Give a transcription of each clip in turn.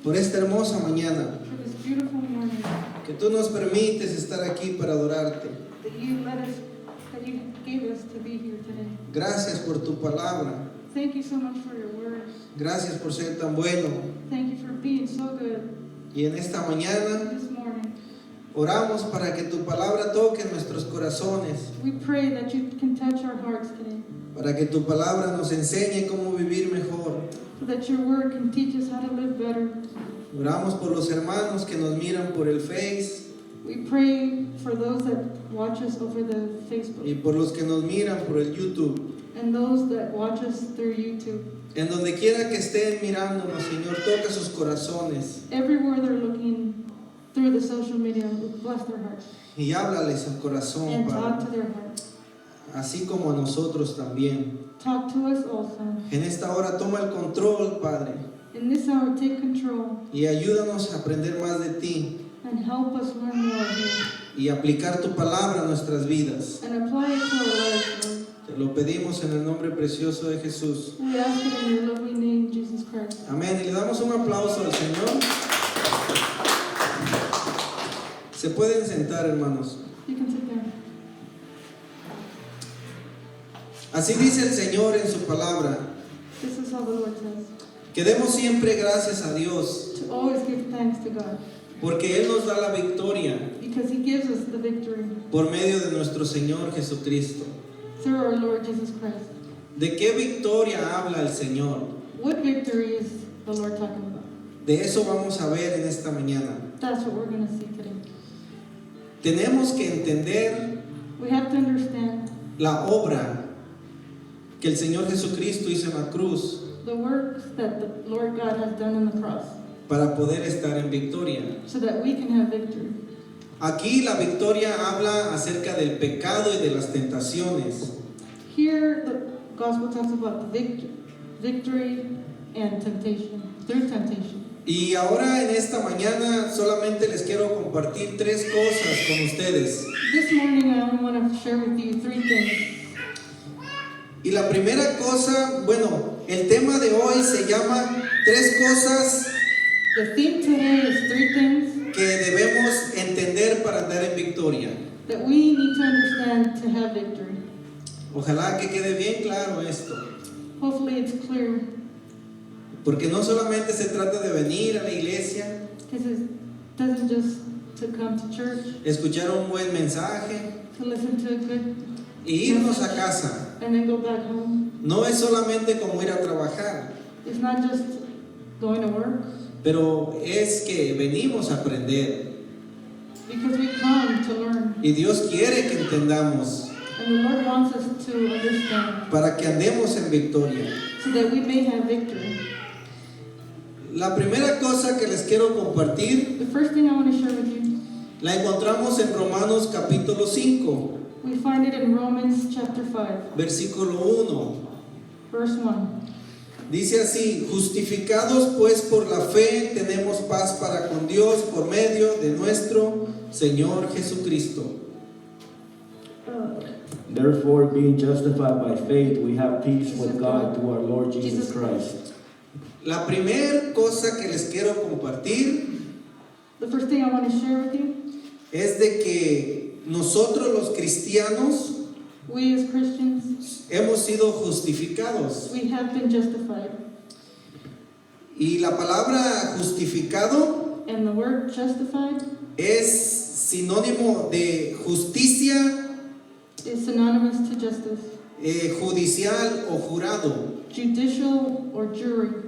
por esta hermosa mañana for this beautiful morning que tú nos permites estar aquí para adorarte. that you gave us to be here today. Gracias por tu palabra. Thank you so much for your word. Gracias por ser tan bueno. Thank you for being so good Y en esta mañana this morning. oramos para que tu palabra toque nuestros corazones, We pray that you can touch our hearts today, para que tu palabra nos enseñe cómo vivir mejor. so that your word can teach us how to live better. Oramos por los hermanos que nos miran por el Face We pray for those that watch us over the Facebook y por los que nos miran por el YouTube. and those that watch us through YouTube. En donde quiera que estén mirándonos, Señor, toca sus corazones Everywhere they're looking through the social media, bless their hearts y háblales al corazón, and talk Padre, to their hearts. así como a nosotros también. Talk to us also. En esta hora toma el control, Padre, In this hour, take control y ayúdanos a aprender más de ti and help us learn more of you y aplicar tu palabra a nuestras vidas. and apply it to our lives, Lord. Te lo pedimos en el nombre precioso de Jesús. We ask it in your lovely name, Jesus Christ. Amén. Y le damos un aplauso al Señor. Se pueden sentar, hermanos. You can sit down. Así dice el Señor en su palabra, This is how the Lord says. que demos siempre gracias a Dios, To always give thanks to God, porque Él nos da la victoria because He gives us the victory por medio de nuestro Señor Jesucristo. through our Lord Jesus Christ. ¿De qué victoria habla el Señor? What victory is the Lord talking about? De eso vamos a ver en esta mañana. That's what we're going to see today. Tenemos que entender We have to understand la obra que el Señor Jesucristo hizo en la cruz the works that the Lord God has done on the cross para poder estar en victoria. so that we can have victory. Aquí la victoria habla acerca del pecado y de las tentaciones. Here, the gospel talks about the victory and temptation, through temptation. Y ahora en esta mañana solamente les quiero compartir tres cosas con ustedes. This morning, I only want to share with you three things. Y la primera cosa, bueno, el tema de hoy se llama tres cosas The theme today is three things que debemos entender para andar en victoria. that we need to understand to have victory. Ojalá que quede bien claro esto, Hopefully, it's clear, porque no solamente se trata de venir a la iglesia, because it doesn't just to come to church, escuchar un buen mensaje to listen to a good y irnos a casa. and then go back home. No es solamente como ir a trabajar, It's not just going to work, pero es que venimos a aprender. because we come to learn. Y Dios quiere que entendamos And the Lord wants us to understand para que andemos en victoria. so that we may have victory. La primera cosa que les quiero compartir The first thing I want to share with you, la encontramos en Romanos capítulo 5, we find it in Romans chapter 5, versículo 1. verse 1. Dice así: justificados pues por la fe tenemos paz para con Dios por medio de nuestro Señor Jesucristo. Therefore, being justified by faith, we have peace with God through our Lord Jesus Christ. La primera cosa que les quiero compartir The first thing I want to share with you, es de que nosotros los cristianos we as Christians, hemos sido justificados. we have been justified. Y la palabra justificado And the word justified es sinónimo de justicia, is synonymous to justice, judicial o jurado. judicial or jury.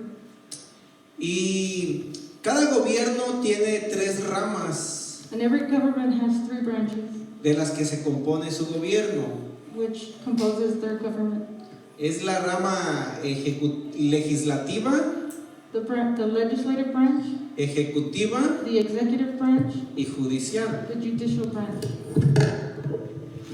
Y cada gobierno tiene tres ramas And every government has three branches, de las que se compone su gobierno. which composes their government. Es la rama legislativa, The legislative branch, ejecutiva the executive branch, y judicial. the judicial branch.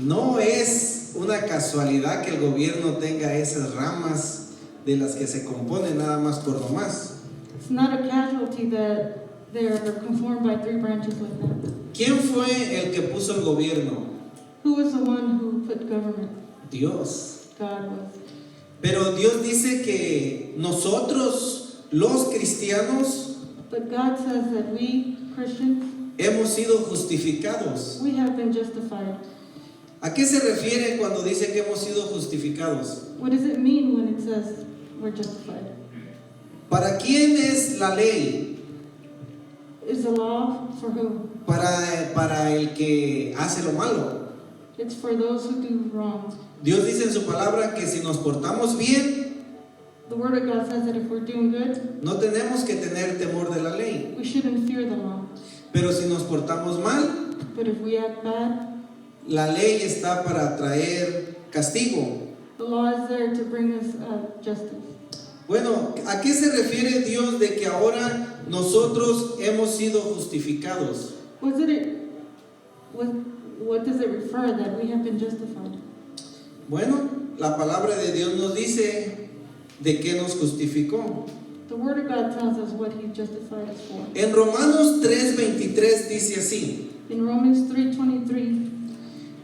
No es una casualidad que el gobierno tenga esas ramas de las que se compone nada más por nomás. It's not a casualty that they're conformed by three branches like that. ¿Quién fue el que puso el gobierno? Who was the one who put government? Dios. God was. Pero Dios dice que nosotros, los cristianos, But God says that we, Christians, hemos sido justificados. we have been justified. ¿A qué se refiere cuando dice que hemos sido justificados? What does it mean when it says we're justified? ¿Para quién es la ley? Is the law for who? Para el que hace lo malo. It's for those who do wrong. Dios dice en su palabra que si nos portamos bien, The Word of God says that if we're doing good, no tenemos que tener temor de la ley. we shouldn't fear the law. Pero si nos portamos mal, But if we act bad, la ley está para traer castigo. the law is there to bring us justice. Bueno, ¿a qué se refiere Dios de que ahora nosotros hemos sido justificados? What does it refer that we have been justified? Bueno, la palabra de Dios nos dice de qué nos justificó. The Word of God tells us what He justified us for. En Romanos 3:23 dice así: In Romans 3:23,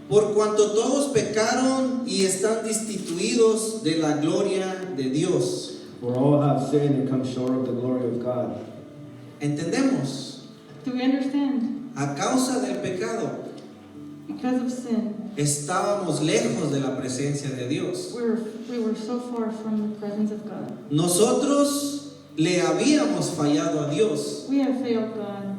por cuanto todos pecaron y están destituidos de la gloria de Dios. For all have sinned and come short of the glory of God. ¿Entendemos? do we understand? A causa del pecado Because of sin, estábamos lejos de la presencia de Dios. we were so far from the presence of God. Nosotros le habíamos fallado a Dios We have failed God,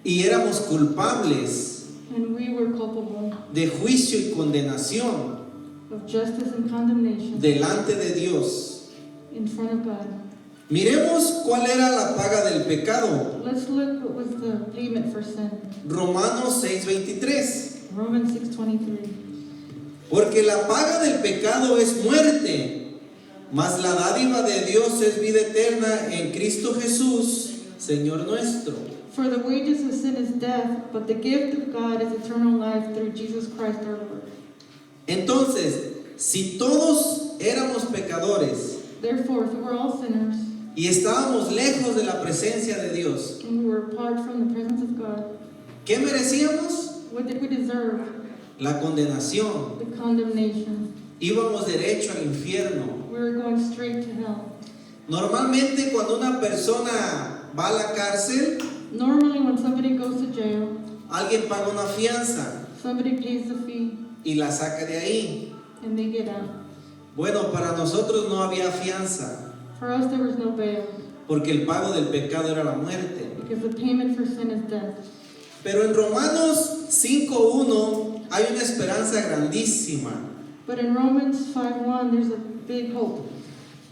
y éramos culpables and we were culpable de juicio y condenación of justice and condemnation delante de Dios. in front of God. Miremos cuál era la paga del pecado. Let's look what was the payment for sin. Romanos 6:23. Romans 6:23. Porque la paga del pecado es muerte, mas la dádiva de Dios es vida eterna en Cristo Jesús, Señor nuestro. For the wages of sin is death, but the gift of God is eternal life through Jesus Christ our Lord. Entonces, si todos éramos pecadores Therefore, if we were all sinners, y estábamos lejos de la presencia de Dios, and we were apart from the presence of God, ¿qué merecíamos? what did we deserve? La condenación. The condemnation. Íbamos derecho al infierno. We were going straight to hell. Normalmente cuando una persona va a la cárcel, Normally, when somebody goes to jail, alguien paga una fianza somebody pays the fee y la saca de ahí. and they get out. Bueno, para nosotros no había fianza, For us, there was no bail, porque el pago del pecado era la muerte. because the payment for sin is death. Pero en Romanos 5:1 hay una esperanza grandísima. But in Romans 5:1, there's a big hope.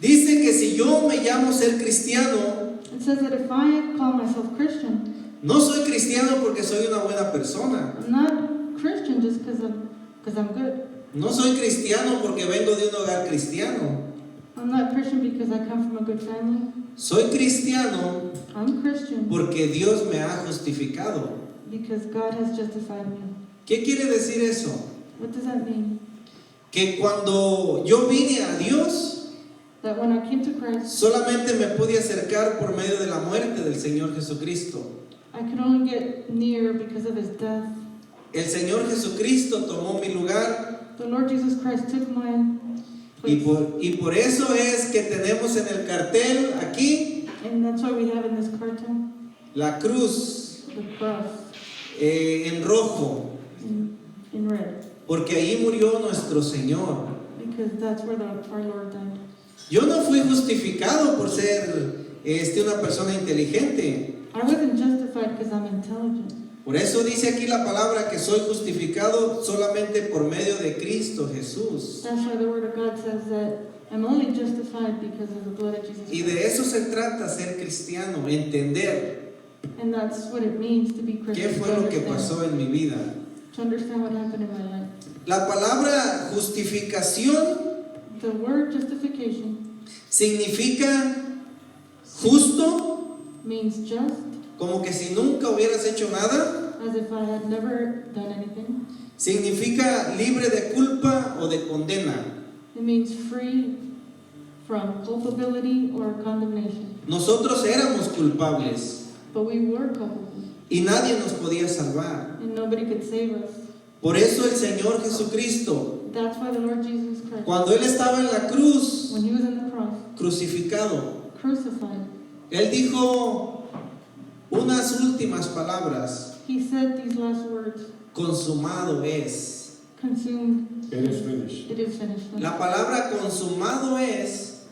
Dice que si yo me llamo ser cristiano, It says that if I call myself Christian, no soy cristiano porque soy una buena persona. I'm not Christian just because I'm good. No soy cristiano porque vengo de un hogar cristiano. I'm not Christian because I come from a good family. Soy cristiano I'm Christian porque Dios me ha justificado. because God has justified me. ¿Qué quiere decir eso? What does that mean? Que cuando yo vine a Dios, That when I came to Christ, solamente me pude acercar por medio de la muerte del Señor Jesucristo. I could only get near because of His death. El Señor Jesucristo tomó mi lugar The Lord Jesus Christ took my place. y por eso es que tenemos en el cartel aquí And that's why we have in this cartoon la cruz the cross en rojo, in red. porque ahí murió nuestro Señor. Because that's where our Lord died. Yo no fui justificado por ser una persona inteligente. I wasn't justified because I'm intelligent. Por eso dice aquí la palabra que soy justificado solamente por medio de Cristo Jesús. That's why the Word of God says that I'm only justified because of the blood of Jesus Y Christ. de eso se trata ser cristiano, entender And that's what it means to be qué Christian. fue lo que pasó en mi vida. To understand what happened in my life. La palabra justificación The word justification significa justo, means just, como que si nunca hubieras hecho nada. as if I had never done anything. Significa libre de culpa o de condena. It means free from culpability or condemnation. Nosotros éramos culpables But we were culpable, y nadie nos podía salvar. and nobody could save us. Por eso el Señor Jesucristo, That's why the Lord Jesus Christ, cuando Él estaba en la cruz, when He was on the cross, crucificado, crucified, Él dijo, últimas palabras, he said these last words, consumado es. consumed, It is finished. it is finished. La palabra consumado es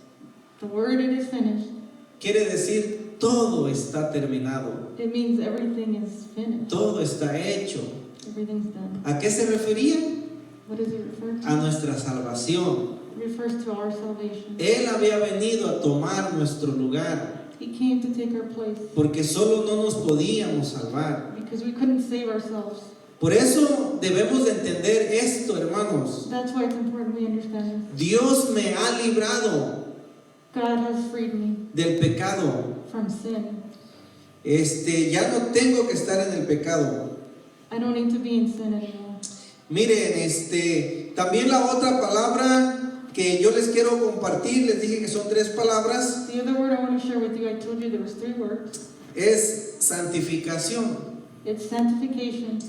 The word it is finished, quiere decir todo está terminado, it means everything is finished. todo está hecho. Everything's done. ¿A qué se refería? What does it refer to? A nuestra salvación. It refers to our salvation. Él había venido a tomar nuestro lugar, He came to take our place porque solo no nos podíamos salvar. because we couldn't save ourselves. Por eso debemos de entender esto, hermanos. That's why it's important we understand this. Dios me ha librado God has freed me del pecado. from sin. Ya no tengo que estar en el pecado. I don't need to be in sin anymore. Miren, también la otra palabra que yo les quiero compartir, les dije que son 3 palabras, The other word I want to share with you, I told you there was 3 words. es santificación. It's sanctification.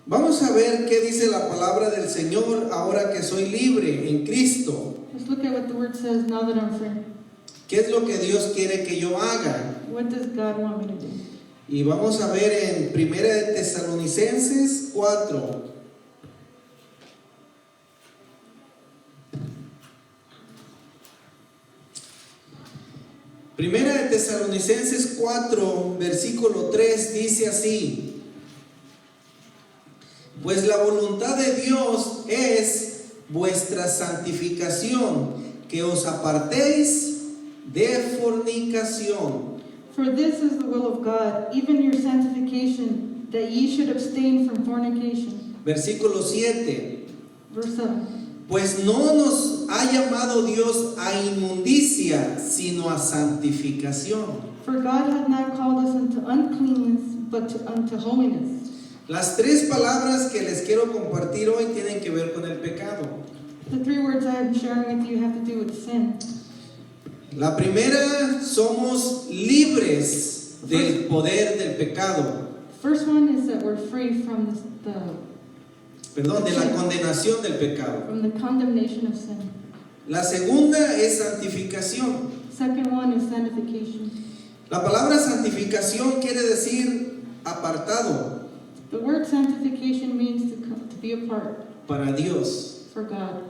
Vamos a ver qué dice la palabra del Señor ahora que soy libre en Cristo. Let's look at what the word says now that I'm free. ¿Qué es lo que Dios quiere que yo haga? What does God want me to do? Y vamos a ver en 1 de Tesalonicenses 4. Primera de Tesalonicenses 4, versículo 3 dice así: pues la voluntad de Dios es vuestra santificación, que os apartéis de fornicación. For this is the will of God, even your sanctification, that ye should abstain from fornication. Versículo 7. Verse 7. Pues no nos ha llamado Dios a inmundicia, sino a santificación. For God hath not called us unto uncleanness, but unto holiness. Las 3 palabras que les quiero compartir hoy tienen que ver con el pecado. The 3 words I am sharing with you have to do with sin. La primera, somos libres del poder del pecado. First one is that we're free from De la condenación del pecado. from the condemnation of sin. La segunda es santificación. Second one is sanctification. La palabra santificación quiere decir apartado The word sanctification means to be apart para Dios. for God.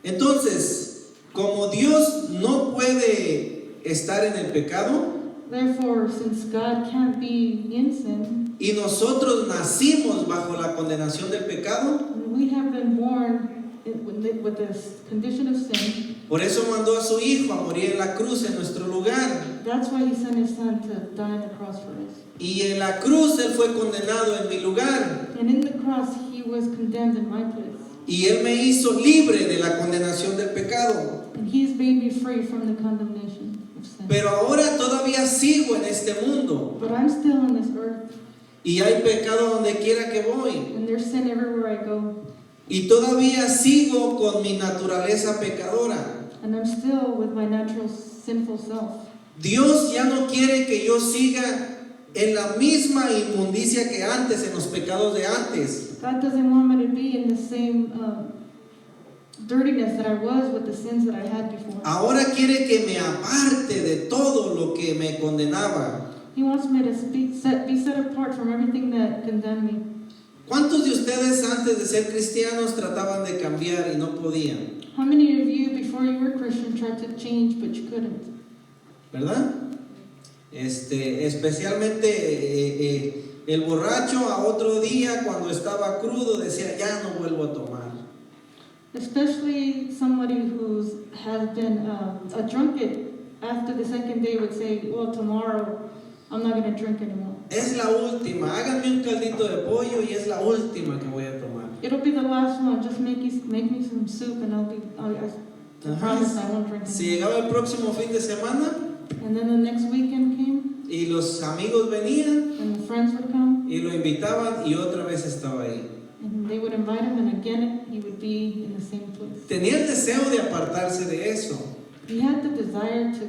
Entonces, como Dios no puede estar en el pecado Therefore, since God can't be in sin, y nosotros nacimos bajo la condenación del pecado, we have been born with this condition of sin. por eso mandó a su Hijo a morir en la cruz en nuestro lugar. That's why He sent His Son to die on the cross for us. Y en la cruz Él fue condenado en mi lugar. And in the cross, He was condemned in my place. Y Él me hizo libre de la condenación del pecado. And He's made me free from the condemnation of sin. Pero ahora todavía sigo en este mundo. But I'm still on this earth, Y hay pecado donde quiera que voy. and there's sin everywhere I go. Y todavía sigo con mi naturaleza pecadora. And I'm still with my natural sinful self. Dios ya no quiere que yo siga en la misma inmundicia que antes, en los pecados de antes. God doesn't want me to be in the same dirtiness that I was with the sins that I had before. Ahora quiere que me aparte de todo lo que me condenaba. He wants me to be set apart from everything that condemned me. ¿Cuántos de ustedes antes de ser cristianos trataban de cambiar y no podían? How many of you, before you were Christian, tried to change but you couldn't? ¿Verdad? Especialmente el borracho a otro día cuando estaba crudo decía, ya no vuelvo a tomar. Especially somebody who has been a drunkard, after the second day would say, well, tomorrow I'm not going to drink anymore. Es la última, háganme un caldito de pollo y es la última que voy a tomar. It'll be the last one. Just make me some soup and I promise I won't drink Si anymore. llegaba el próximo fin de semana And then the next weekend came, y los amigos venían and the friends would come, y lo invitaban y otra vez estaba ahí. and they would invite him, and again he would be in the same place. Tenía el deseo de apartarse de eso, He had the desire to,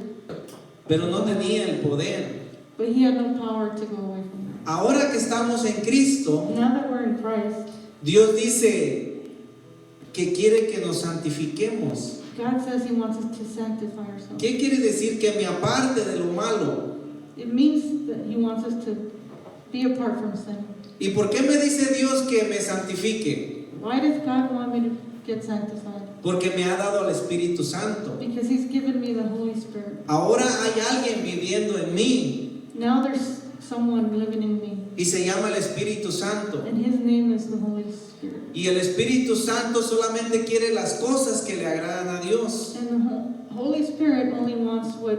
pero no tenía el poder. but he had no power to go away from it. Ahora que estamos en Cristo, Now that we're in Christ, Dios dice que quiere que nos santifiquemos. God says He wants us to sanctify ourselves. ¿Qué quiere decir? Que me aparte de lo malo. It means that He wants us to be apart from sin. ¿Y por qué me dice Dios que me santifique? Why does God want me to get sanctified? Porque me ha dado al Espíritu Santo. Because He's given me the Holy Spirit. Ahora hay alguien viviendo en mí Now there's someone living in me, y se llama el Espíritu Santo. and His name is the Holy Spirit. Y el Espíritu Santo solamente quiere las cosas que le agradan a Dios. And the Holy Spirit only wants what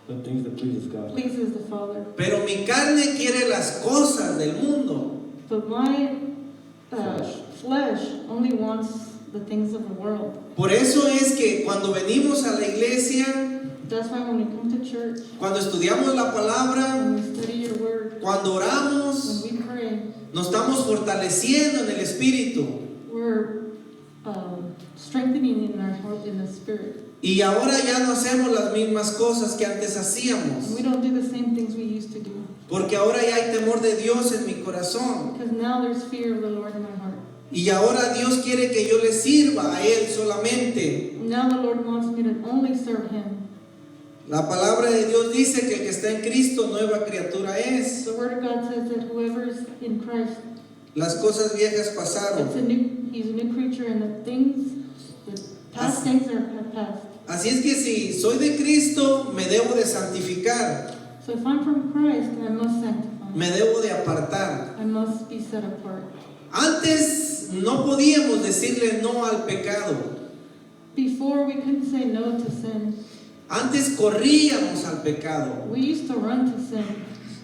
The things that pleases God. pleases the Father. Pero mi carne quiere las cosas del mundo. But my flesh only wants the things of the world. Por eso es que cuando venimos a la iglesia, That's why when we come to church, cuando estudiamos la palabra, when we study your word, cuando oramos, when we pray, nos estamos fortaleciendo en el Espíritu. we're strengthening in our heart, in the Spirit. Y ahora ya no hacemos las mismas cosas que antes And hacíamos. we don't do the same things we used to do. Porque ahora ya hay temor de Dios en mi corazón. Because now there's fear of the Lord in my heart. Y ahora Dios quiere que yo le sirva a Él solamente. Now the Lord wants me to only serve Him. La palabra de Dios dice que el que está en Cristo nueva criatura es. The Word of God says that whoever is in Christ, Las cosas viejas pasaron. he's a new creature, and the past things have passed. Así es que si soy de Cristo, me debo de santificar, So if I'm from Christ, I must sanctify. me debo de apartar. I must be set apart. Antes no podíamos decirle no al pecado. Before, we couldn't say no to sin. Antes corríamos al pecado. We used to run to sin.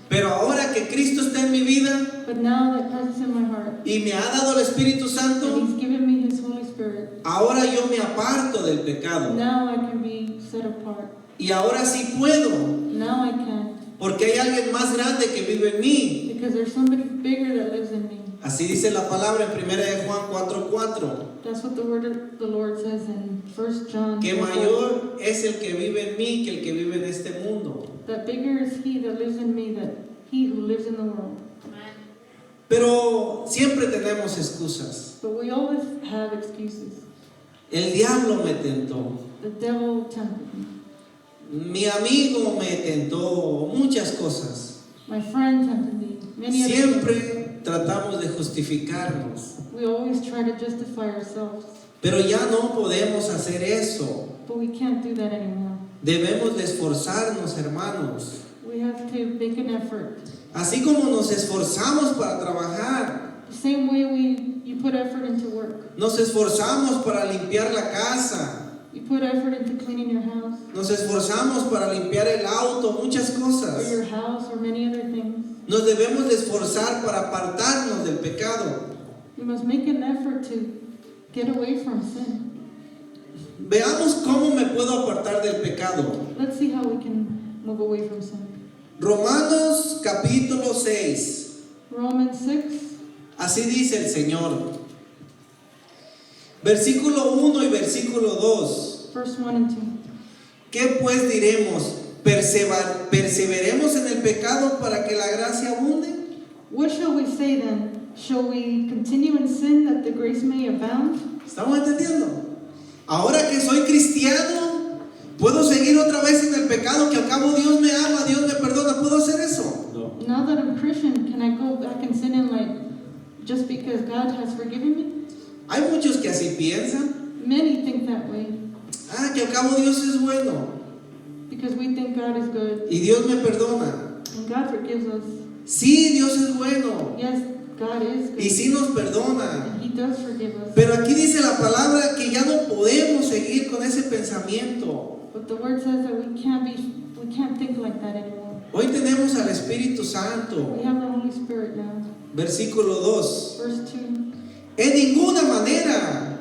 Pero ahora que Cristo está en mi vida But now that Christ is in my heart, y me ha dado el Espíritu and Santo, He's given me His Holy Spirit, ahora yo me aparto del pecado. now I can be set apart. Y ahora sí puedo, Now I can. porque hay alguien más grande que vive en mí. Because there's somebody bigger that lives in me. Así dice la palabra en 1 de Juan 4:4. That's what the word of the Lord says in 1 John. Que 4. mayor es el que vive en mí que el que vive en este mundo. That bigger is He that lives in me than he who lives in the world. Pero siempre tenemos excusas. But we always have excuses. El diablo me tentó. The devil tempted me. Mi amigo me tentó, muchas cosas. My friend tempted me. Many other things. Siempre tratamos de justificarnos. We always try to justify ourselves. Pero ya no podemos hacer eso. But we can't do that anymore. Debemos de esforzarnos, hermanos. We have to make an effort. Así como nos esforzamos para trabajar, The same way you put effort into work. nos esforzamos para limpiar la casa, You put effort into cleaning your house, nos esforzamos para limpiar el auto, muchas or cosas. your house, or many other things. Nos debemos de esforzar para apartarnos del pecado. You must make an effort to get away from sin. Veamos cómo me puedo apartar del pecado. Let's see how we can move away from sin. Romanos capítulo 6. Romans 6, Así dice el Señor. Versículo 1 y versículo 2. verse 1 and 2. ¿Qué pues diremos? ¿Perseveremos en el pecado para que la gracia abunde? What shall we say then? Shall we continue in sin that the grace may abound? ¿Estamos entendiendo? Ahora que soy cristiano, ¿puedo seguir otra vez en el pecado que al cabo Dios me ama, Dios me perdona? ¿Puedo hacer eso? No. Now that I'm Christian, can I go back and sin in like just because God has forgiven me? Hay muchos que así piensan. Many think that way Que al cabo Dios es bueno because we think God is good y Dios me perdona. and God forgives us. Sí, Dios es bueno Yes, God is y good sí nos perdona. and He does forgive us. Pero aquí dice la palabra que ya no podemos seguir con ese pensamiento. But the word says that we can't think like that anymore. Hoy tenemos al Espíritu Santo. We have the Holy Spirit now. Versículo 2. Verse 2. En ninguna manera,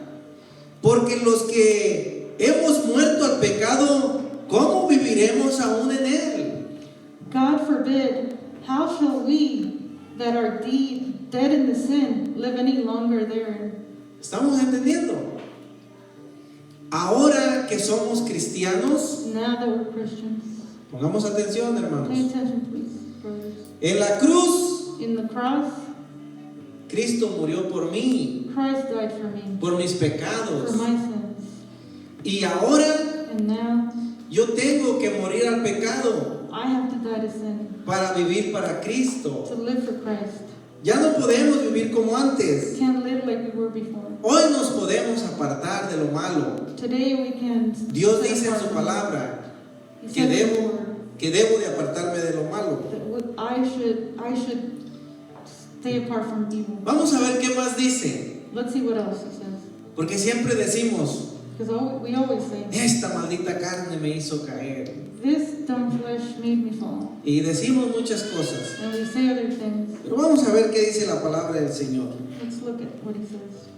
porque los que hemos muerto al pecado, ¿cómo viviremos aún en él? God forbid, how shall we that are dead in the sin live any longer therein? ¿Estamos entendiendo? Ahora que somos cristianos, Now that we're Christians. pongamos atención, Pay hermanos. attention, please, brothers. En la cruz, In the cross, Cristo murió por mí, Christ died for me, por mis for pecados. my sins. Y ahora And now, Yo tengo que morir al pecado I have to die to sin para vivir para Cristo. to live for Christ. Ya no podemos vivir como antes. We can't live like we were before. Hoy nos podemos apartar de lo malo. Today we can. Dios set dice en apart su from palabra He que said in His debo, word que debo de apartarme de lo malo. that I should stay apart from evil. Vamos a ver qué más dice. Let's see what else He says. Porque siempre decimos, Because we always say, esta maldita carne me hizo caer. this dumb flesh made me fall. Y decimos muchas cosas. And we say other things. Pero vamos a ver qué dice la palabra del Señor. Let's look at what He says.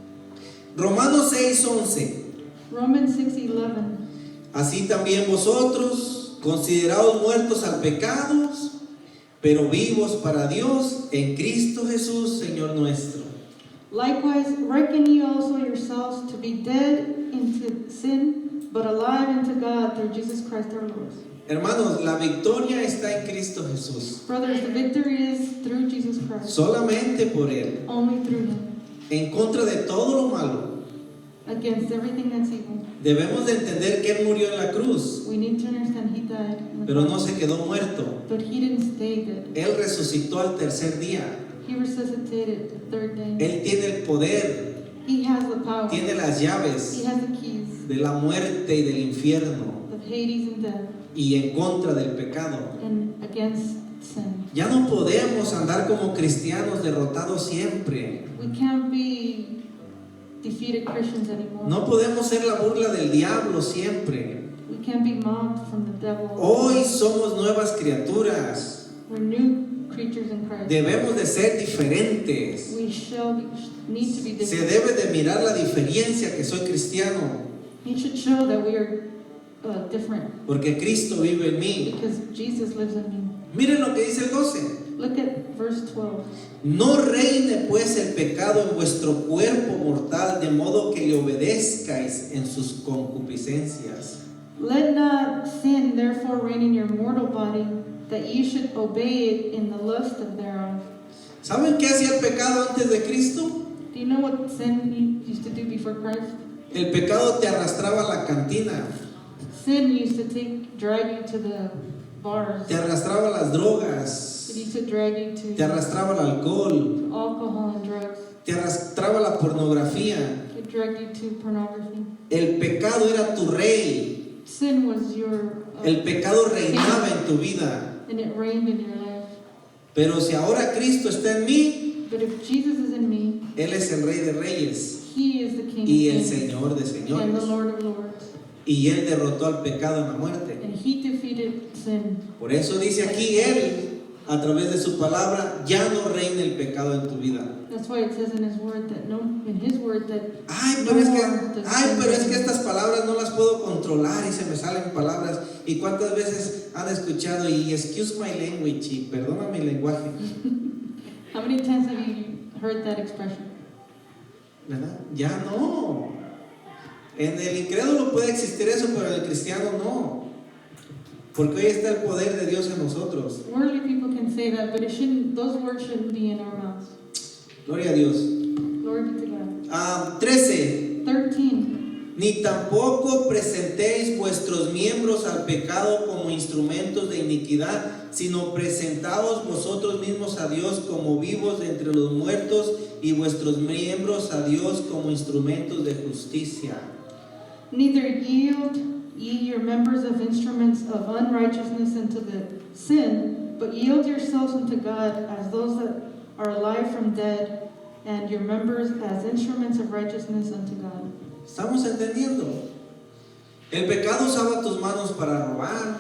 Romanos 6:11. Romans 6:11. Así también vosotros, considerados muertos al pecado, pero vivos para Dios en Cristo Jesús, Señor nuestro. Likewise, reckon ye also yourselves to be dead into sin, but alive unto God through Jesus Christ our Lord. Hermanos, la victoria está en Cristo Jesús. Brothers, the victory is through Jesus Christ. Solamente por Él. Only through Him. En contra de todo lo malo. Against everything that's evil. Debemos de entender que Él murió en la cruz, We need to understand He died. on the pero no cross. se quedó muerto. But He didn't stay dead. Él resucitó al tercer día. He resuscitated the third day. Él tiene el poder, He has the power. tiene las llaves He has the keys de la muerte y del infierno of Hades and death y en contra del pecado. and against sin. Ya no podemos andar como cristianos derrotados siempre. We can't be defeated Christians anymore. No podemos ser la burla del diablo siempre. We can't be mocked from the devil. Hoy somos nuevas criaturas. We're new creatures in Christ. Debemos de ser diferentes. We need to be Se different. debe de mirar la diferencia que soy cristiano, It should show that we are different porque Cristo vive en mí. because Jesus lives in me. Miren lo que dice el 12. Look at verse 12. No reine pues el pecado en vuestro cuerpo mortal, de modo que le obedezcáis en sus concupiscencias. Let not sin therefore reign in your mortal body, that ye should obey it in the lust of thereof. ¿Saben qué hacía el pecado antes de Cristo? Do you know what sin used to do before Christ? El pecado te arrastraba a la cantina, Sin used to drag you to the bars. te arrastraba a las drogas, It used to drag you te to arrastraba al alcohol, alcohol and drugs. te arrastraba a la pornografía. It dragged you to pornography. El pecado era tu rey, Sin was your el pecado reinaba en tu vida. and it reigned in your life. Pero si ahora Cristo está en mí, But if Jesus is in me, Él es el Rey de Reyes He is the King y el of Kings Señor de and the señores. Lord of Lords. Y Él derrotó al pecado en la muerte. And He defeated sin. Por eso dice aquí Él, a través de su palabra, ya no reina el pecado en tu vida. That's why it says in His word that Ay, pero es que estas palabras no las puedo controlar y se me salen palabras. ¿Y cuántas veces han escuchado y excuse my language y perdona mi lenguaje? How many times have you heard that expression? ¿Verdad? Ya no. En el incrédulo puede existir eso, pero en el cristiano no. Porque hoy está el poder de Dios en nosotros. Worldly people can say that, but those words shouldn't be in our mouths. Gloria a Dios. Glory be to God. 13. 13. Ni tampoco presentéis vuestros miembros al pecado como instrumentos de iniquidad, sino presentaos vosotros mismos a Dios como vivos de entre los muertos y vuestros miembros a Dios como instrumentos de justicia. Neither yield ye your members of instruments of unrighteousness unto the sin, but yield yourselves unto God as those that are alive from dead, and your members as instruments of righteousness unto God. ¿Estamos entendiendo? El pecado usaba tus manos para robar.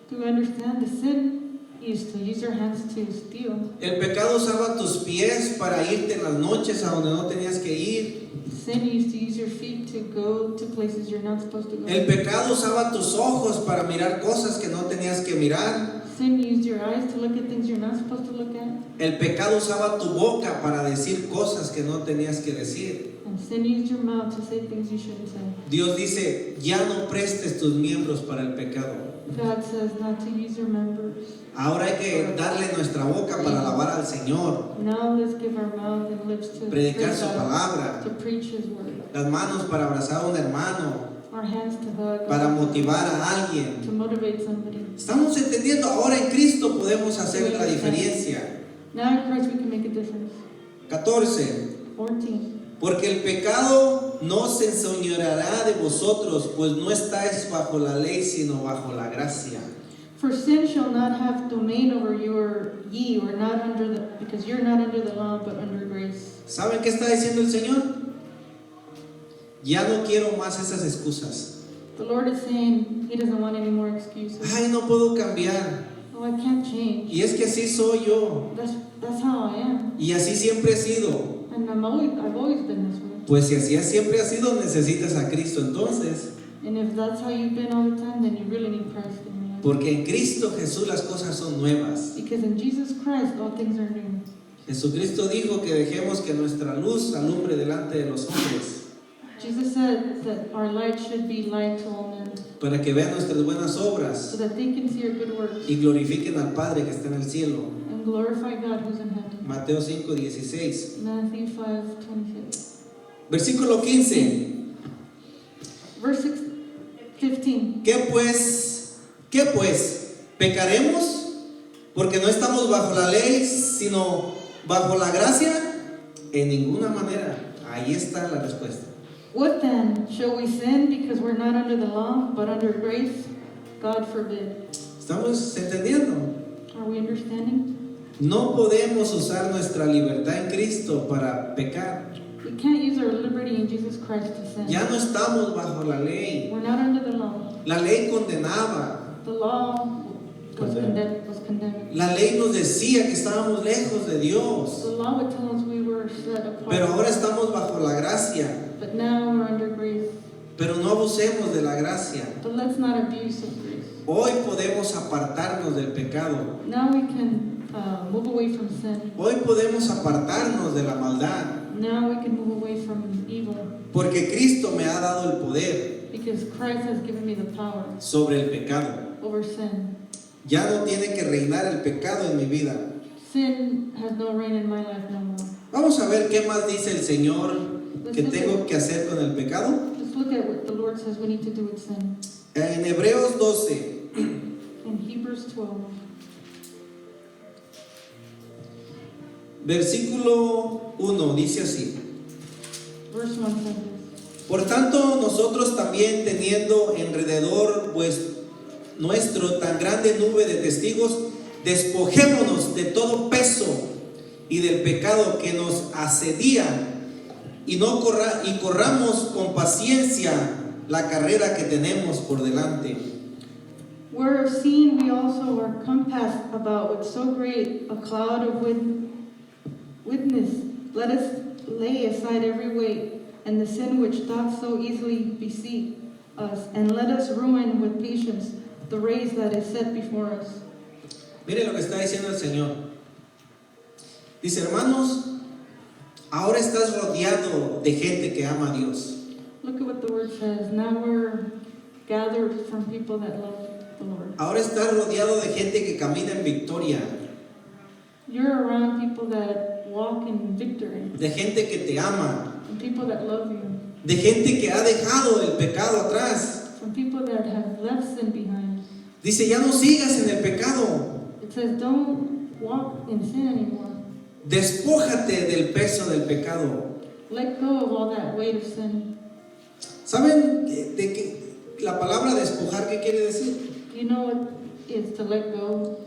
Do you understand? The sin used to use your hands to steal. El pecado usaba tus pies para irte en las noches a donde no tenías que ir. Sin used to use your feet to go to places you're not supposed to go. El pecado usaba tus ojos para mirar cosas que no tenías que mirar. Sin used your eyes to look at things you're not supposed to look at. El pecado usaba tu boca para decir cosas que no tenías que decir. And sin used your mouth to say things you shouldn't say. Dios dice, ya no prestes tus miembros para el pecado. God says not to use your members. Ahora hay que darle nuestra boca para alabar al Señor, Now let's give our mouth and lips to predicar praise su God, palabra, to preach His word. las manos para abrazar a un hermano, our hands to hug, para motivar a alguien. to motivate somebody. Estamos entendiendo, ahora en Cristo podemos hacer la diferencia. Now in Christ we can make a difference. 14. 14. Porque el pecado no se enseñoreará de vosotros, pues no estáis bajo la ley, sino bajo la gracia. For sin shall not have domain over you, or ye, or not under the, because you're not under the law, but under grace. ¿Saben qué está diciendo el Señor? Ya no quiero más esas excusas. The Lord is saying He doesn't want any more excuses. Ay, no puedo cambiar. Oh, I can't change. Y es que así soy yo. That's how I am. Y así siempre he sido. And I've always been this way. Pues si así siempre ha sido, necesitas a Cristo entonces. And if that's how you've been all the time, then you really need Christ in your life. Porque en Cristo Jesús las cosas son nuevas. Because in Jesus Christ, all things are new. Jesucristo dijo que dejemos que nuestra luz alumbre delante de los hombres, Jesus said that our light should be light to all men, para que vean nuestras buenas so obras that they can see our good works y glorifiquen al Padre que está en el cielo. and glorify God who's in heaven. Mateo 5:16. Matthew 5:26. Versículo 15. Verse 15. ¿Qué pues? ¿Qué pues? ¿Pecaremos? Porque no estamos bajo la ley, sino bajo la gracia. En ninguna manera. Ahí está la respuesta. What then? Shall we sin because we're not under the law, but under grace? God forbid. ¿Estamos entendiendo? Are we understanding? No podemos usar nuestra libertad en Cristo para pecar. We can't use our liberty in Jesus Christ to sin. Ya no estamos bajo la ley. We're not under the law. La ley condenaba. The law was Condemned. condemned. La ley nos decía que estábamos lejos de Dios. The law would tell us we were set apart. Pero ahora estamos bajo la gracia. But now we're under grace. Pero no abusemos de la gracia. But let's not abuse of grace. Hoy podemos apartarnos del pecado. Now we can move away from sin. Hoy podemos apartarnos de la maldad. Now we can move away from evil. Porque Cristo me ha dado el poder Because Christ has given me the power sobre el pecado. over sin. Ya no tiene que reinar el pecado en mi vida. Sin has no reign in my life no more. Vamos a ver qué más dice el Señor que tengo que hacer con el pecado. Let's look at what the Lord says we need to do with sin. En Hebreos 12, In Hebrews 12, versículo 1, dice así. verse 1 says this. Por tanto, nosotros también teniendo alrededor nuestro tan grande nube de testigos, despojémonos de todo peso y del pecado que nos asedia y corramos con paciencia la carrera que tenemos por delante. Whereof seeing we also are compassed about with so great a cloud of witness, let us lay aside every weight and the sin which doth so easily beset us, and let us ruin with patience the race that is set before us. Mire lo que está diciendo el Señor. Dice, hermanos, ahora estás rodeado de gente que ama a Dios. Look at what the word says. Now we're gathered from people that love the Lord. Ahora estás rodeado de gente que camina en victoria, You're around people that walk in victory, de gente que te ama, and people that love you, de gente que ha dejado el pecado atrás. from people that have left sin behind. Dice, ya no sigas en el pecado. It says, don't walk in sin anymore. Despójate del peso del pecado. Let go of all that weight of sin. ¿Saben de qué la palabra despojar qué quiere decir? You know what is to let go?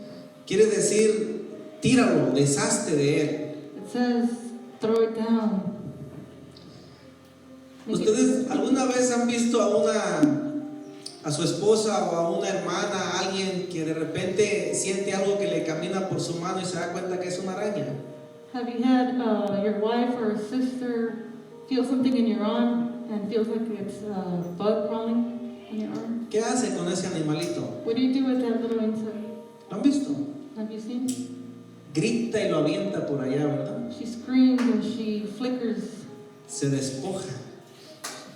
Quiere decir, tíralo, deshazte de él. It says, throw it down. Make it- ¿Ustedes alguna vez han visto a su esposa o a una hermana, a alguien que de repente siente algo que le camina por su mano y se da cuenta que es una araña? Have you had your wife or a sister feel something in your arm and feels like it's a bug crawling on your arm? ¿Qué hace con ese animalito? What do you do with that little insect? ¿Lo han visto? Have you seen? Grita y lo avienta por allá, ¿verdad? She screams and she flickers, Se despoja.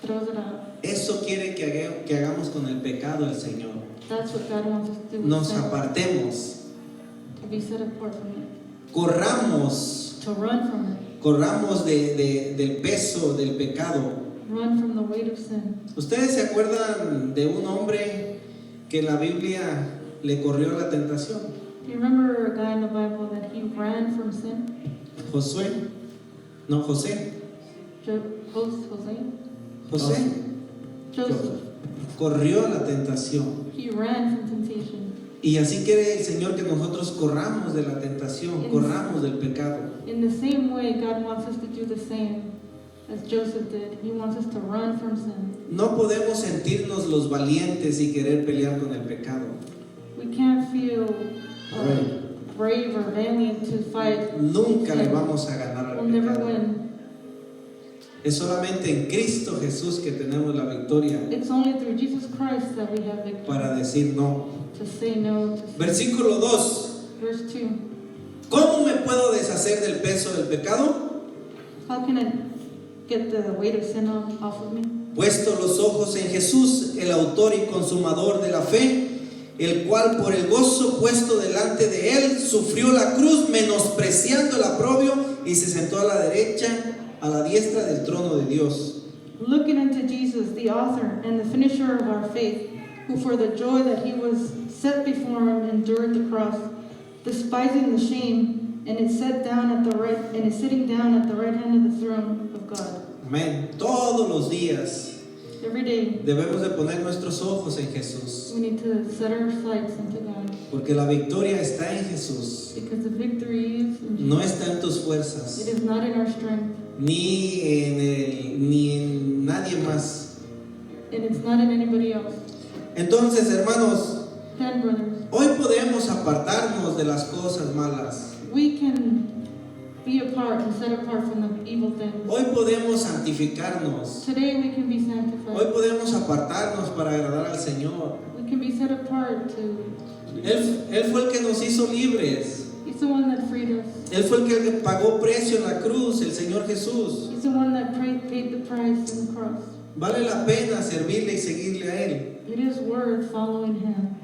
throws it out. Eso quiere que hagamos con el pecado del Señor. That's what God wants us to do with Nos sin, apartemos, to be set apart from it, corramos to run from it, del peso del pecado Run from the weight of sin. ¿Ustedes se acuerdan de un hombre que en la Biblia le corrió la tentación? Do you remember a guy in the Bible that he ran from sin? José. José Joseph. corrió la tentación. He ran from temptation. Y así quiere el Señor que nosotros corramos de la tentación, corramos del pecado. In the same way, God wants us to do the same as Joseph did. He wants us to run from sin. No podemos sentirnos los valientes y querer pelear con el pecado. We can't feel brave or valiant to fight. Nunca le vamos a ganar al We'll never pecado. win. Es solamente en Cristo Jesús que tenemos la victoria It's only through Jesus Christ that we have victory. para decir no. To say no to sin. Versículo 2. Verse 2. ¿Cómo me puedo deshacer del peso del pecado? How can I get the weight of sin off of me? Puesto los ojos en Jesús, el autor y consumador de la fe, el cual por el gozo puesto delante de él sufrió la cruz, menospreciando el oprobio, y se sentó a la derecha, a la diestra del trono de Dios. Looking unto Jesus, the author and the finisher of our faith, who for the joy that he was set before him endured the cross, despising the shame, and is sitting down at the right hand of the throne of God. Amén. Todos los días Every day debemos de poner nuestros ojos en Jesús, we need to set our sights into God, porque la victoria está en Jesús. because the victory is in Jesus. No está en tus It fuerzas, is not in our strength, ni en nadie más. and it's not in anybody else. Entonces, hermanos, Then, brothers, hoy podemos apartarnos de las cosas malas. we can be apart and set apart from the evil things. Hoy podemos santificarnos. Today we can be Hoy sanctified. podemos apartarnos para agradar al Señor. We can be set apart to. Él fue el que nos hizo libres. He's the one that freed us. Él fue el que pagó precio en la cruz, el Señor Jesús. He's the one that paid the price on the cross. Vale la pena servirle y seguirle a Él. It is worth following him.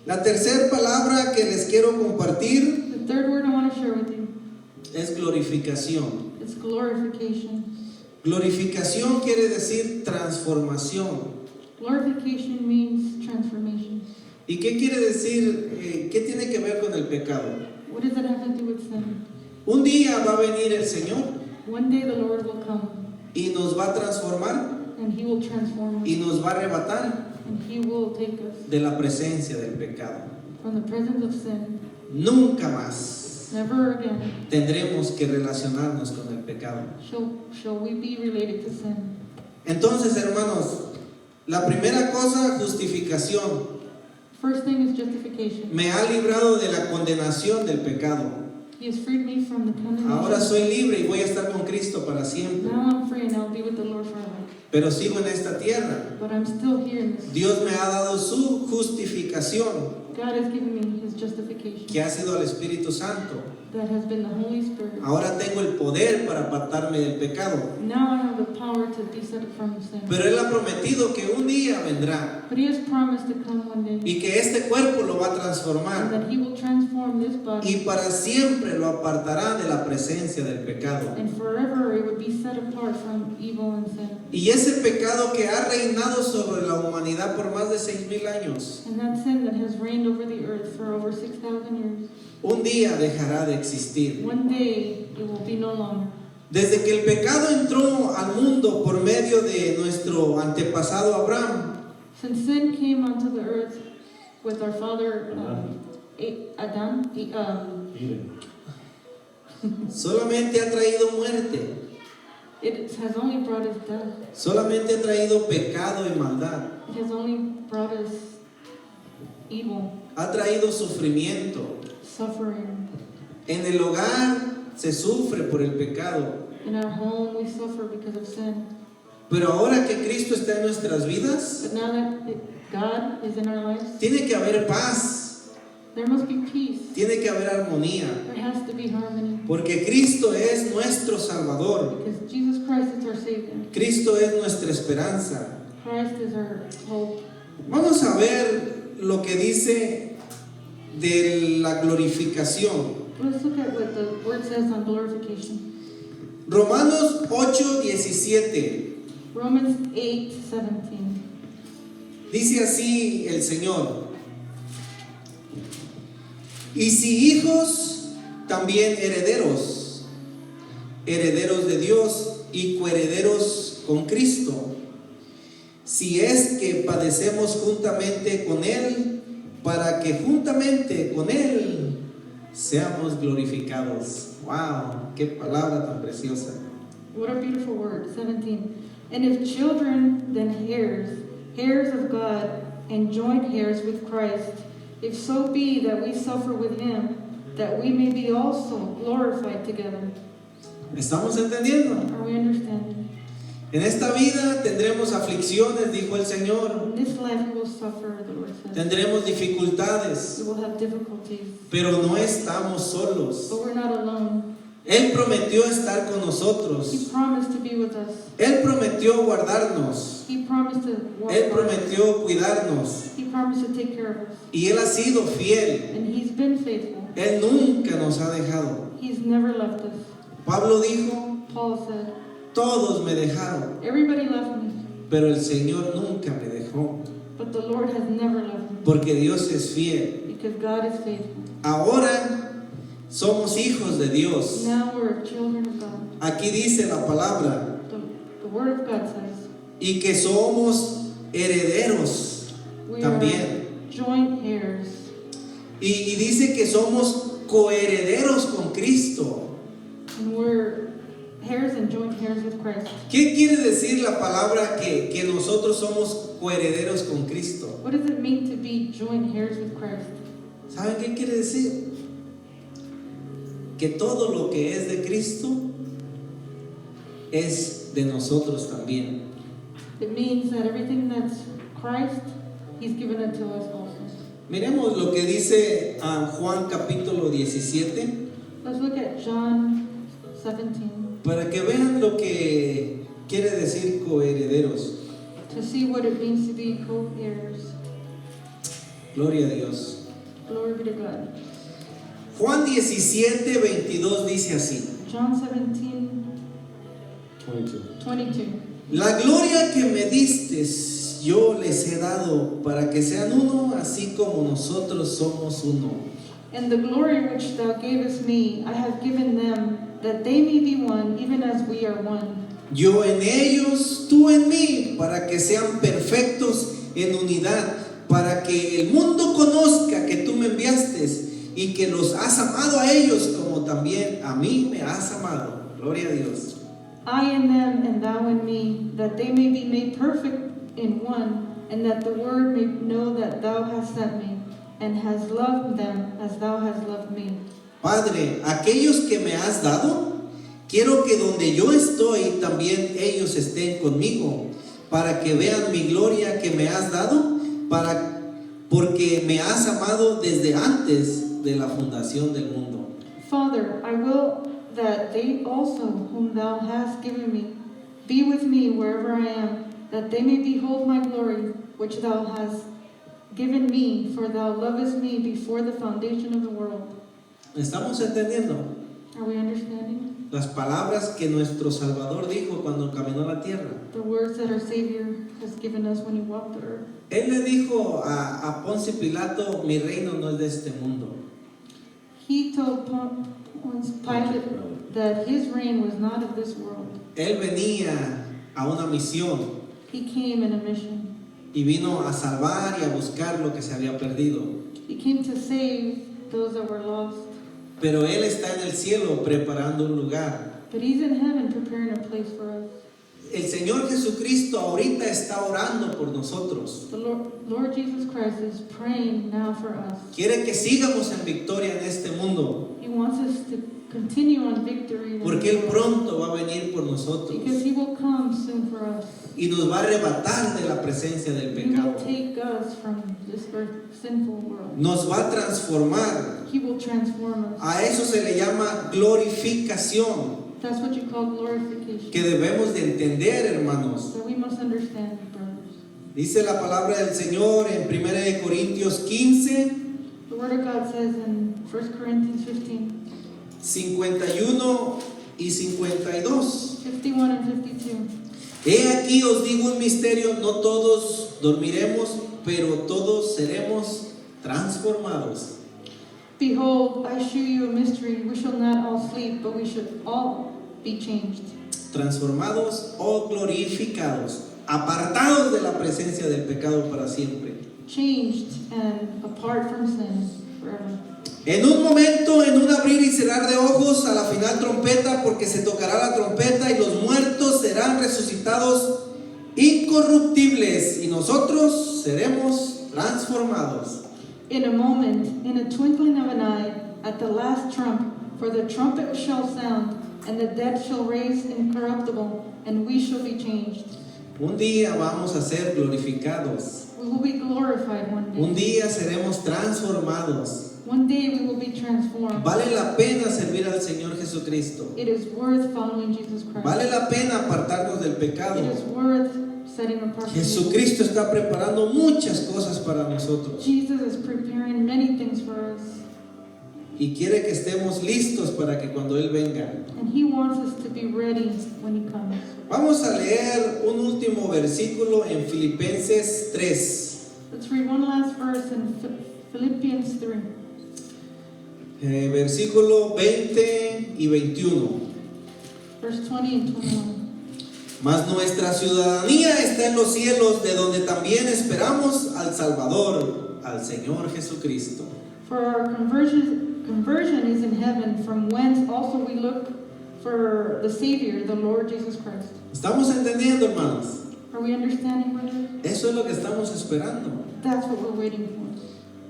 La tercera palabra que les quiero compartir The third word I want to share with you es glorificación. is glorification. Glorificación quiere decir transformación. Glorification means transformation. ¿Y qué quiere decir? ¿Qué tiene que ver con el pecado? What does that have to do with sin? Un día va a venir el Señor One day the Lord will come y nos va a transformar and he will transform y us nos va a arrebatar and he will take us de la presencia del pecado. from the presence of sin. Nunca más Never again tendremos que relacionarnos con el pecado. shall we be related to sin. Entonces, hermanos, la primera cosa, justificación. First thing is justification. Me ha librado de la condenación del pecado. He has freed me from the Ahora condemnation. soy libre y voy a estar con Cristo para siempre. Now I'm free and I'll be with the Lord forever. Pero sigo en esta tierra. But I'm still here in this. Dios me ha dado su justificación, God has given me his justification. que ha sido al Espíritu Santo. That has been the Holy Spirit. Ahora tengo el poder para apartarme del pecado. Now I have the power to be set from sin. Pero Él ha prometido que un día vendrá But he has promised to come one day. y que este cuerpo lo va a And transformar that he will transform this body. y para siempre lo apartará de la presencia del pecado. And forever it would be set apart from evil and sin. Y ese pecado que ha reinado sobre la humanidad por más de 6,000 años, And that sin that has reigned over the earth for over 6,000 years. un día dejará de existir. One day it will be no longer. Desde que el pecado entró al mundo por medio de nuestro antepasado Abraham, Since sin came onto the earth with our father Adam, Eden. solamente ha traído muerte, it has only brought us death. solamente ha traído pecado y maldad, It has only brought us evil, ha traído sufrimiento. suffering. En el hogar se sufre por el pecado, In our home we suffer because of sin. pero ahora que Cristo está en nuestras vidas, But now that God is in our lives, tiene que haber paz, there must be peace. tiene que haber armonía, There has to be harmony. porque Cristo es nuestro Salvador, Because Jesus Christ is our Savior. Cristo es nuestra esperanza. Christ is our hope. Vamos a ver lo que dice de la glorificación. Let's look at what the word says on glorification. Romanos 8:17. Romans 8:17. Dice así el Señor: y si hijos, también herederos, herederos de Dios y coherederos con Cristo, si es que padecemos juntamente con Él, para que juntamente con Él seamos glorificados. ¡Wow! ¡Qué palabra tan preciosa! What a beautiful word. 17. And if children, then heirs, heirs of God, and joint heirs with Christ, if so be that we suffer with him, that we may be also glorified together. ¿Estamos entendiendo? Are we understanding? En esta vida tendremos aflicciones, dijo el Señor. In this life we will suffer, the Lord says. Tendremos dificultades, We will have difficulties, pero no estamos solos. but we're not alone. Él prometió estar con He nosotros. promised to be with us. Él prometió guardarnos. He promised to walk Él by us. prometió cuidarnos. He promised to take care of us. Y Él ha sido fiel. And he's been faithful. Él nunca nos ha dejado. He's never left us. Pablo dijo: Paul said, todos me dejaron, everybody left me, pero el Señor nunca me dejó. but the Lord has never left me, Porque Dios es fiel. because God is faithful. Ahora somos hijos de Dios. Now we're children of God. Aquí dice la palabra. The Word of God says Y que somos herederos we también. are joint heirs. Y dice que somos coherederos con Cristo. And we're heirs and joint heirs with Christ. ¿Qué quiere decir la palabra que nosotros somos coherederos con Cristo? What does it mean to be joint heirs with Christ? ¿Saben qué quiere decir? Que todo lo que es de Cristo es de nosotros también. It means that everything that's Christ, He's given it to us also. Miremos lo que dice Juan capítulo 17, Let's look at John 17 para que vean lo que quiere decir coherederos. to see what it means to be co-heirs. Gloria a Dios. Glory be to God. Juan 17, 22 dice así: John 17, 22. 22. la gloria que me diste yo les he dado para que sean uno, así como nosotros somos uno. And the glory which thou gavest me, I have given them, that they may be one, even as we are one. Yo en ellos, tú en mí, para que sean perfectos en unidad, para que el mundo conozca que tú me enviaste y que los has amado a ellos como también a mí me has amado. Gloria a Dios. I in them, and thou in me, that they may be made perfect in one, and that the word may know that thou hast sent me, and hast loved them as thou hast loved me. Padre, aquellos que me has dado, quiero que donde yo estoy también ellos estén conmigo, para que vean mi gloria que me has dado, porque me has amado desde antes de la fundación del mundo. Father, I will that they also, whom thou hast given me, be with me wherever I am, that they may behold my glory, which thou hast given me, for thou lovest me before the foundation of the world. ¿Estamos entendiendo? Are we understanding? Las palabras que nuestro Salvador dijo cuando caminó la tierra. The words that our Savior has given us when He walked the earth. Él le dijo a Poncio Pilato: mi reino no es de este mundo. He told Pontius Pilate that his reign was not of this world. Él venía a una misión He came in a mission. y vino a salvar y a buscar lo que se había perdido. He came to save those that were lost. Pero Él está en el cielo preparando un lugar. But He's in heaven preparing a place for us. El Señor Jesucristo ahorita está orando por nosotros. The Lord Jesus Christ is praying now for us. Quiere que sigamos en victoria en este mundo, He wants us to continue on victory in porque this Él world, pronto va a venir por nosotros because He will come soon for us. y nos va a arrebatar de la presencia del He will pecado. take us from this sinful world. Nos va a transformar. He will transform us. A eso se le llama glorificación, That's what you call glorification. que debemos de entender, hermanos. That we must understand, brothers. Dice la palabra del Señor en 1 Corintios 15, The Word of God says in 1 Corinthians 15, 51 y 52. 51 and 52. He aquí os digo un misterio, no todos dormiremos, pero todos seremos transformados. Behold, I shew you a mystery. We shall not all sleep, but we shall all be changed. Transformados o glorificados, apartados de la presencia del pecado para siempre. Changed and apart from sin forever. En un momento, en un abrir y cerrar de ojos, a la final trompeta, porque se tocará la trompeta y los muertos serán resucitados incorruptibles y nosotros seremos transformados. In a moment, in a twinkling of an eye, at the last trump, for the trumpet shall sound, and the dead shall raise incorruptible, and we shall be changed. Un día vamos a ser glorificados. We will be glorified one Un day. día seremos transformados. One day we will be transformed. Vale la pena servir al Señor Jesucristo. It is worth following Jesus Christ. Vale la pena apartarnos del It pecado. is worth setting apart from evil. Jesucristo está preparando muchas cosas para nosotros Jesus is preparing many things for us, y quiere que estemos listos para que cuando Él venga. and He wants us to be ready when He comes. Vamos a leer un último versículo en Filipenses 3, Let's read one last verse in Philippians 3, versículo 20 y 21. verse 20 and 21. Mas nuestra ciudadanía está en los cielos, de donde también esperamos al Salvador, al Señor Jesucristo. For our conversion is in heaven, from whence also we look for the Savior, the Lord Jesus Christ. ¿Estamos entendiendo, hermanos? Are we understanding, brothers? Eso es lo que estamos esperando. That's what we're waiting for.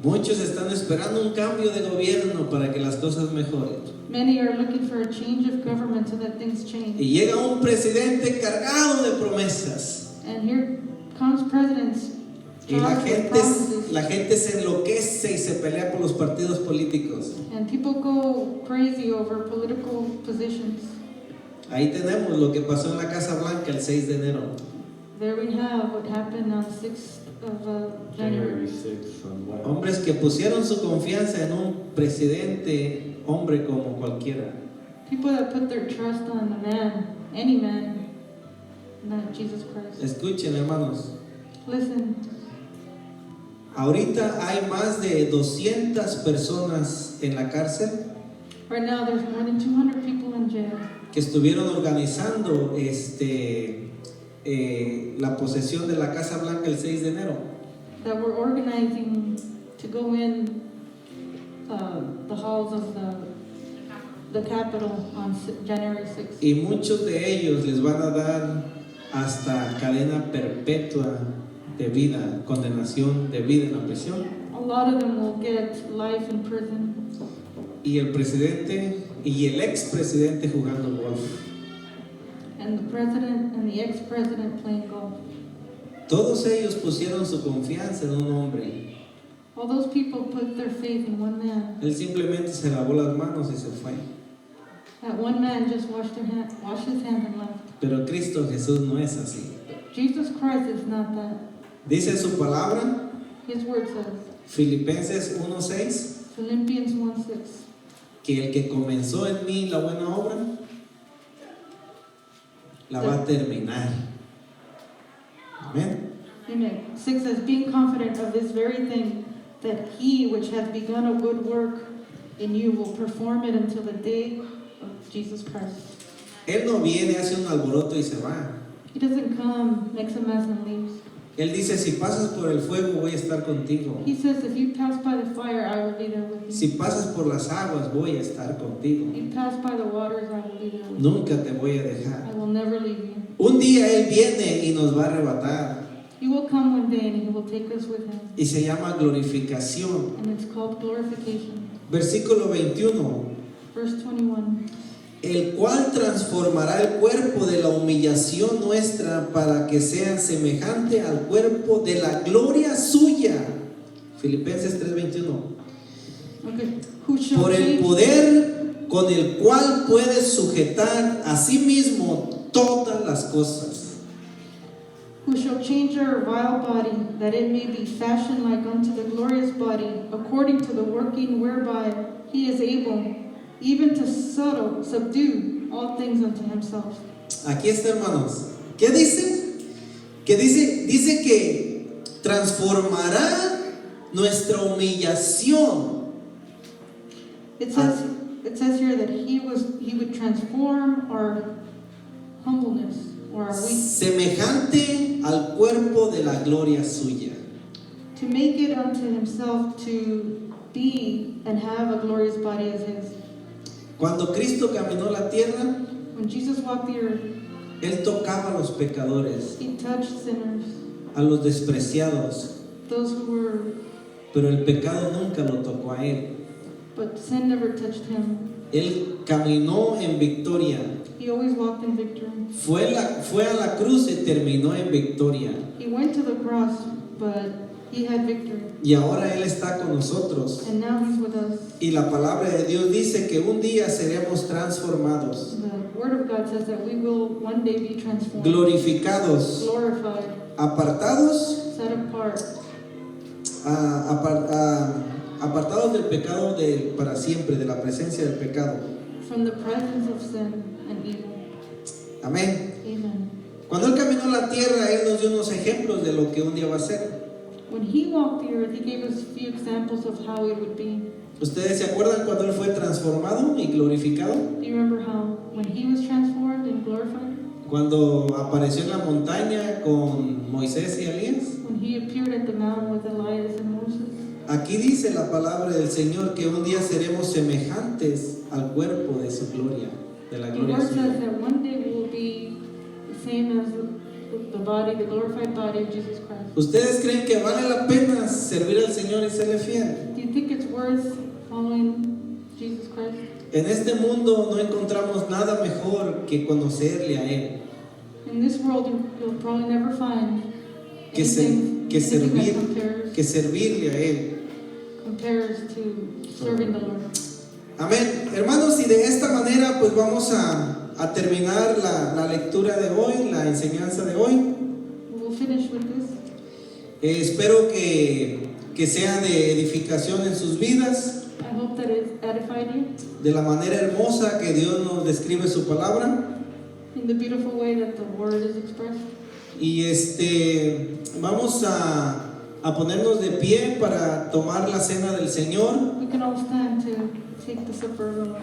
Muchos están esperando un cambio de gobierno para que las cosas mejoren. Many are looking for a change of government so that things change. Y llega un presidente cargado de promesas. And here comes presidents Y la charged with gente, promises. la gente se enloquece y se pelea por los partidos políticos. And people go crazy over political positions. Ahí tenemos lo que pasó en la Casa Blanca el 6 de enero. There we have what happened on 6th of January. 6th on what? Hombres que pusieron su confianza en un presidente, hombre como cualquiera. People that put their trust on a man, any man, not Jesus Christ. Escuchen, hermanos. Listen, Ahorita hay más de 200 personas en la cárcel right now there's more than 200 people in jail que estuvieron organizando la posesión de la Casa Blanca el 6 de enero. that were organizing to go in the halls of the Capitol on January 6th. Y muchos de ellos les van a dar hasta cadena perpetua de vida, condenación de vida en la prisión. A lot of them will get life in prison, Y el presidente y el expresidente jugando golf. and the president and the ex-president playing golf. Todos ellos pusieron su confianza en un hombre. All those people put their faith in one man. Él simplemente se lavó las manos y se fue. That one man just washed his hand and left. Pero Cristo Jesús no es así. Jesus Christ is not that. Dice su palabra, His word says, Filipenses 1:6, Philippians 1:6, que el que comenzó en mí la buena obra, la va a terminar. Amén. Amen. 6 says, being confident of this very thing, that he which hath begun a good work in you will perform it until the day of Jesus Christ. Él no viene, hace un alboroto y se va. He doesn't come, makes a mess and leaves. Él dice, si pasas por el fuego voy a estar contigo. He says, if you pass by the fire, I will be there with you. Si pasas por las aguas voy a estar contigo. If you pass by the waters, I will be there with you. Nunca te voy a I dejar. will never leave you. Un día Él viene y nos va a arrebatar. He will come one day and he will take us with him. Y se llama glorificación. And it's called glorification. Versículo 21. Verse 21. El cual transformará el cuerpo de la humillación nuestra para que sea semejante al cuerpo de la gloria suya. Filipenses 3:21. Okay. Who shall Por el change, poder con el cual puede sujetar a sí mismo todas las cosas. who shall change our vile body, that it may be fashioned like unto the glorious body, according to the working whereby he is able even to subdue all things unto himself. Aquí está, hermanos. ¿Qué ¿Qué dice? Que dice que transformará nuestra humillación. It says here that he would transform our humbleness or our weakness Semejante al cuerpo de la gloria suya. to make it unto himself to be and have a glorious body as his. Cuando Cristo caminó la tierra, When Jesus walked the earth, Él tocaba a los pecadores, he touched sinners, a los despreciados, those who were, pero el pecado nunca lo tocó a Él. but sin never touched him. Él caminó en victoria. He always walked in victory. Fue a la cruz y terminó en victoria. He went to the cross, but he had victory. Y ahora Él está con nosotros. And now he's with us. Y la palabra de Dios dice que un día seremos transformados, The word of God says that we will one day be transformed, glorificados, glorified, apartados, set apart, apartados del pecado para siempre, de la presencia del pecado. from the presence of sin and evil. Amén. Amen. Cuando Él caminó la tierra, Él nos dio unos ejemplos de lo que un día va a ser. When he walked the earth, he gave us a few examples of how it would be. ¿Ustedes se acuerdan cuando Él fue transformado y glorificado? Do you remember how when he was transformed and glorified? Cuando apareció en la montaña con Moisés y Elías. When he appeared at the mountain with Elias and Moses? Aquí dice la palabra del Señor que un día seremos semejantes al cuerpo de su gloria, de la The gloria word says suya. that one day we will be the same as the body, the glorified body of Jesus Christ. ¿Ustedes creen que vale la pena servir al Señor y serle fiel? Do you think it's worth following Jesus Christ? En este mundo no encontramos nada mejor que conocerle a Él, In this world, you'll probably never find que anything que servirle a Él. compares to serving the Lord. Amén. Hermanos, y de esta manera pues vamos a terminar la lectura de hoy, la enseñanza de hoy. We'll finish with this. Espero que sea de edificación en sus vidas, I hope that it edified you de la manera hermosa que Dios nos describe su palabra. in the beautiful way that the word is expressed. Y vamos a ponernos de pie para tomar la cena del Señor. We can all stand to take the supper of the Lord.